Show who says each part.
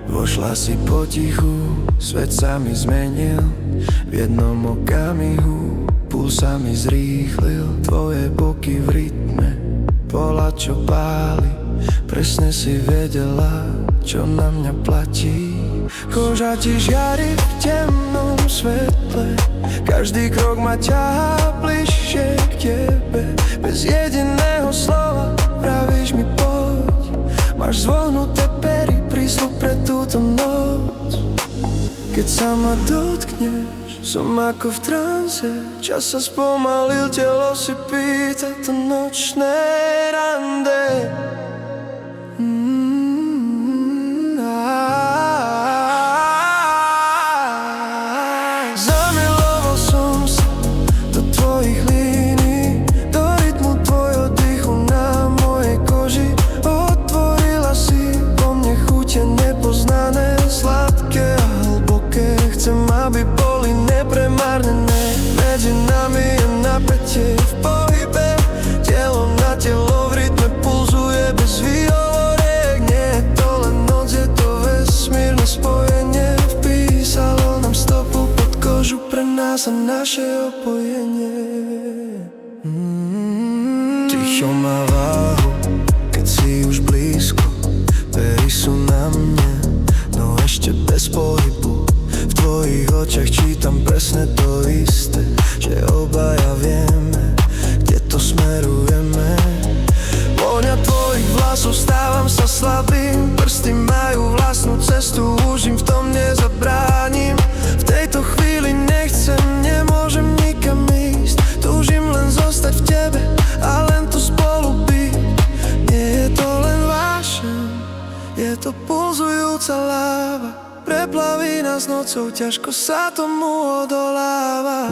Speaker 1: Vošla si potichu, svet sa mi zmenil. V jednom okamihu puls sa mi zrýchlil. Tvoje boky v rytme, bola čo páli. Presne si vedela, čo na mňa platí. Koža ti žiari v temnom svetle, každý krok ma ťahá bližšie k tebe. Bez jediného slova pravíš mi poď. Máš zvohnuté pery, prísľub pre túto noc. Keď sa ma dotkneš, som ako v transe. Čas sa spomalil, telo si pýta to nočné rande. Zamiloval som sa do tvojich línií, do rytmu tvojho dýchu na mojej koži. Otvorila si vo mne chute nepoznané, sladké a hlboké. Chcem, aby boli nepremárnené. Medzi nami je napätie v pohybe, telo na telo v rytme pulzuje bez výhovoriek. Nie je to len noc, je to vesmírne spojenie. Vpísalo nám stopu pod kožu pre nás a naše opojenie. Ticho má váhu, keď si už blízko. Pery sú na mne, no ešte bez pohybu. V tvojich očiach čítam presne to isté, že obaja vieme, kde to smerujeme. Vôňa tvojich vlasov, stávam sa slabým. Prsty majú vlastnú cestu, už im v tom nezabránim. V tejto chvíli nechcem, nemôžem nikam ísť. Túžim len zostať v tebe a len tu spolu byť. Nie je to len vášeň, je to pulzujúca láva. Preplaví nás nocou, ťažko sa tomu odoláva.